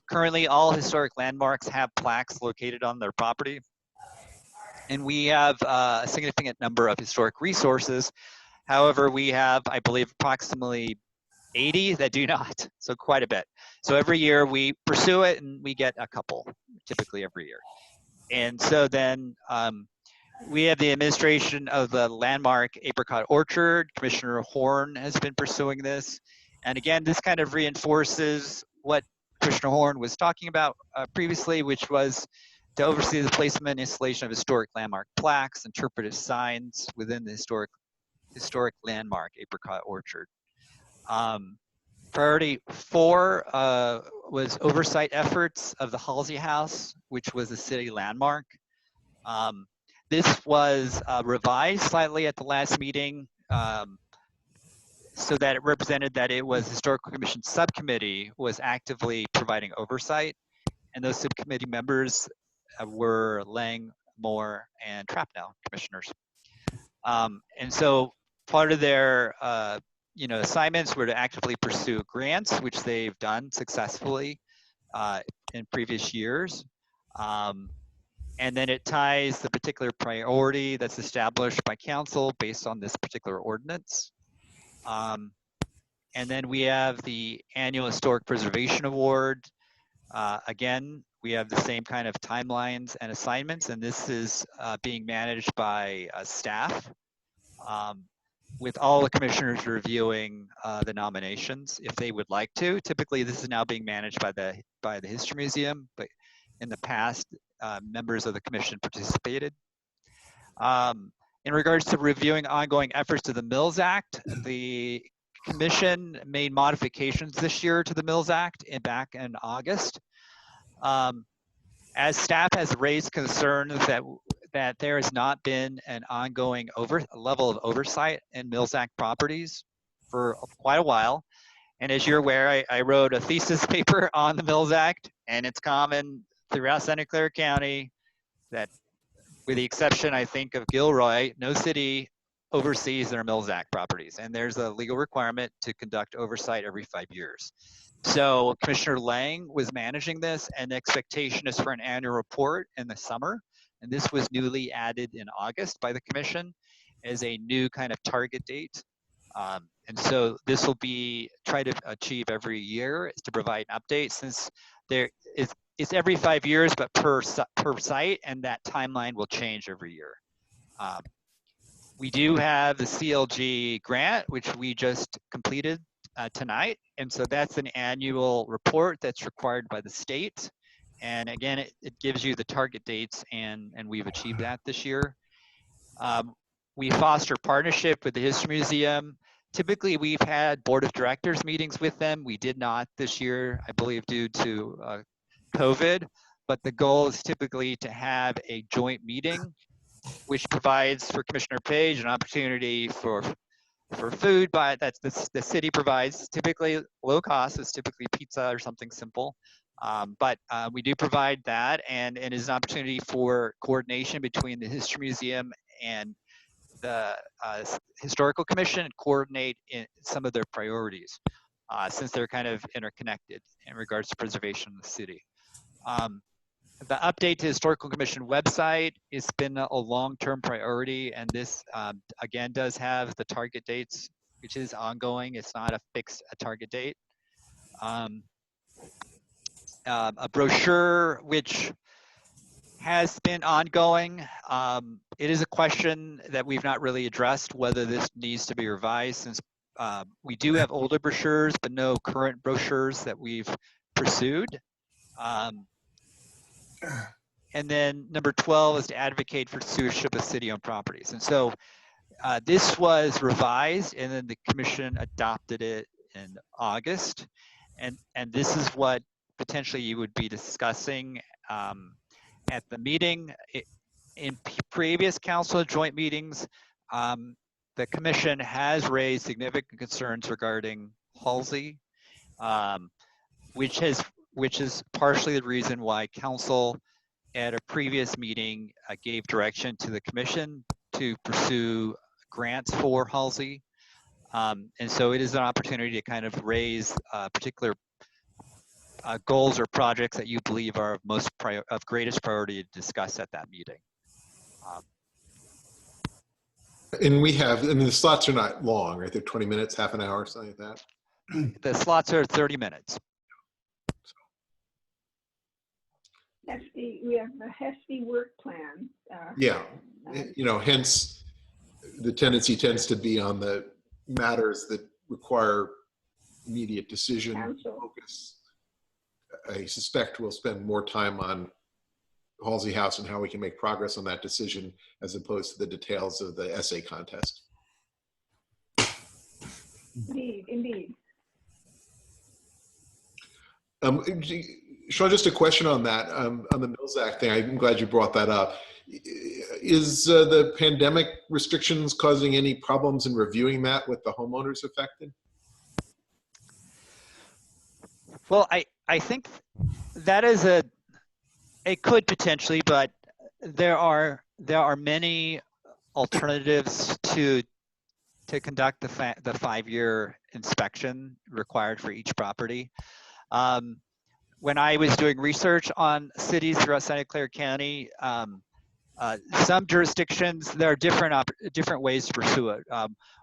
[SPEAKER 2] Currently, all historic landmarks have plaques located on their property. And we have a significant number of historic resources. However, we have, I believe, approximately 80 that do not, so quite a bit. So every year we pursue it and we get a couple, typically every year. And so then we have the administration of the landmark Apricot Orchard. Commissioner Horn has been pursuing this. And again, this kind of reinforces what Commissioner Horn was talking about previously, which was to oversee the placement and installation of historic landmark plaques, interpretive signs within the historic landmark apricot orchard. Priority 4 was oversight efforts of the Halsey House, which was a city landmark. This was revised slightly at the last meeting so that it represented that it was Historical Commission subcommittee was actively providing oversight, and those subcommittee members were Lang, Moore, and Trapnell commissioners. And so part of their assignments were to actively pursue grants, which they've done successfully in previous years. And then it ties the particular priority that's established by council based on this particular ordinance. And then we have the annual Historic Preservation Award. Again, we have the same kind of timelines and assignments, and this is being managed by staff with all the commissioners reviewing the nominations if they would like to. Typically, this is now being managed by the History Museum, but in the past, members of the commission participated. In regards to reviewing ongoing efforts to the Mills Act, the commission made modifications this year to the Mills Act back in August. As staff has raised concerns that there has not been an ongoing level of oversight in Mills Act properties for quite a while. And as you're aware, I wrote a thesis paper on the Mills Act, and it's common throughout Santa Clara County that, with the exception, I think, of Gilroy, no city oversees their Mills Act properties. And there's a legal requirement to conduct oversight every 5 years. So Commissioner Lang was managing this, and the expectation is for an annual report in the summer. And this was newly added in August by the commission as a new kind of target date. And so this will be try to achieve every year is to provide an update, since it's every 5 years, but per site, and that timeline will change every year. We do have the CLG grant, which we just completed tonight. And so that's an annual report that's required by the state. And again, it gives you the target dates, and we've achieved that this year. We foster partnership with the History Museum. Typically, we've had board of directors meetings with them. We did not this year, I believe, due to COVID, but the goal is typically to have a joint meeting, which provides for Commissioner Page an opportunity for food, but that's the city provides. Typically low cost, is typically pizza or something simple. But we do provide that, and it is an opportunity for coordination between the History Museum and the Historical Commission, and coordinate in some of their priorities, since they're kind of interconnected in regards to preservation of the city. The update to Historical Commission website has been a long-term priority, and this again does have the target dates, which is ongoing. It's not a fixed target date. A brochure which has been ongoing. It is a question that we've not really addressed, whether this needs to be revised, since we do have older brochures, but no current brochures that we've pursued. And then number 12 is to advocate for stewardship of city-owned properties. And so this was revised, and then the commission adopted it in August. And this is what potentially you would be discussing at the meeting. In previous council joint meetings, the commission has raised significant concerns regarding Halsey, which is partially the reason why council at a previous meeting gave direction to the commission to pursue grants for Halsey. And so it is an opportunity to kind of raise particular goals or projects that you believe are of greatest priority to discuss at that meeting.
[SPEAKER 1] And the slots are not long, right? They're 20 minutes, half an hour, something like that.
[SPEAKER 2] The slots are 30 minutes.
[SPEAKER 4] We have the HESI work plan.
[SPEAKER 1] Yeah, hence the tendency tends to be on the matters that require immediate decision
[SPEAKER 4] Council.
[SPEAKER 1] focus. I suspect we'll spend more time on Halsey House and how we can make progress on that decision as opposed to the details of the essay contest.
[SPEAKER 4] Indeed.
[SPEAKER 1] Sean, just a question on that, on the Millsack thing. I'm glad you brought that up. Is the pandemic restrictions causing any problems in reviewing that with the homeowners affected?
[SPEAKER 2] Well, I think that is it could potentially, but there are many alternatives to conduct the 5-year inspection required for each property. When I was doing research on cities throughout Santa Clara County, some jurisdictions, there are different ways to pursue it.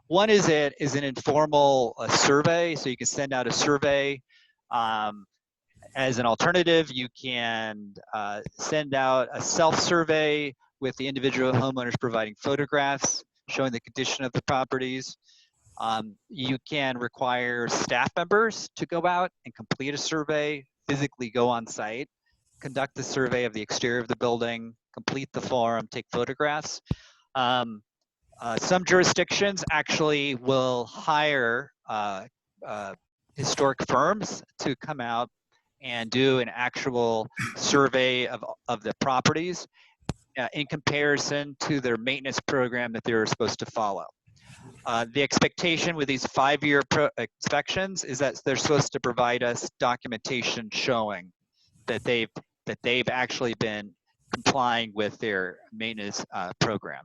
[SPEAKER 2] One is an informal survey, so you can send out a survey. As an alternative, you can send out a self-survey with the individual homeowners providing photographs showing the condition of the properties. You can require staff members to go out and complete a survey, physically go on site, conduct a survey of the exterior of the building, complete the form, take photographs. Some jurisdictions actually will hire historic firms to come out and do an actual survey of the properties in comparison to their maintenance program that they're supposed to follow. The expectation with these 5-year inspections is that they're supposed to provide us documentation showing that they've actually been complying with their maintenance program.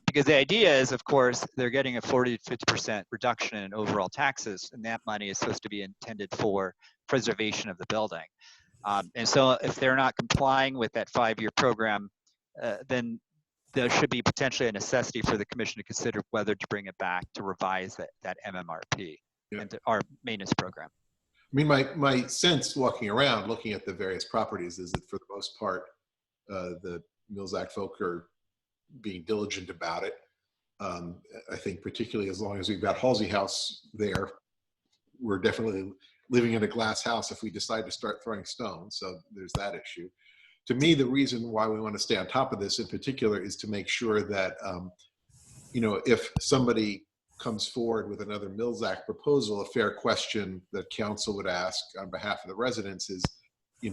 [SPEAKER 2] Because the idea is, of course, they're getting a 40 to 50% reduction in overall taxes, and that money is supposed to be intended for preservation of the building. And so if they're not complying with that 5-year program, then there should be potentially a necessity for the commission to consider whether to bring it back to revise that MMRP and our maintenance program.
[SPEAKER 1] I mean, my sense walking around, looking at the various properties, is that for the most part, the Millsack folk are being diligent about it. I think particularly as long as we've got Halsey House there, we're definitely living in a glass house if we decide to start throwing stones. So there's that issue. To me, the reason why we want to stay on top of this in particular is to make sure that, if somebody comes forward with another Millsack proposal, a fair question that council would ask on behalf of the residents is,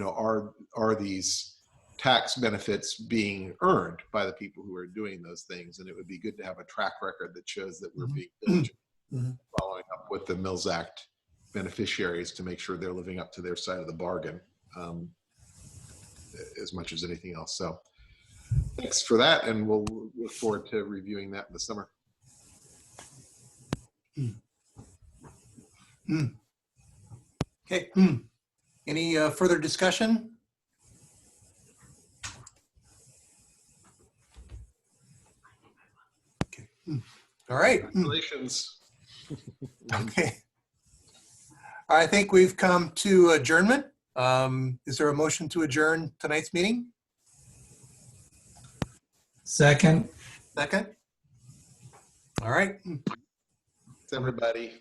[SPEAKER 1] are these tax benefits being earned by the people who are doing those things? And it would be good to have a track record that shows that we're being diligent, following up with the Millsack beneficiaries to make sure they're living up to their side of the bargain as much as anything else. So thanks for that, and we'll look forward to reviewing that in the summer.
[SPEAKER 7] Okay. Any further discussion? Okay. All right.
[SPEAKER 1] Congratulations.
[SPEAKER 7] Okay. I think we've come to adjournment. Is there a motion to adjourn tonight's meeting?
[SPEAKER 5] Second.
[SPEAKER 7] Second. All right.
[SPEAKER 1] Thanks, everybody.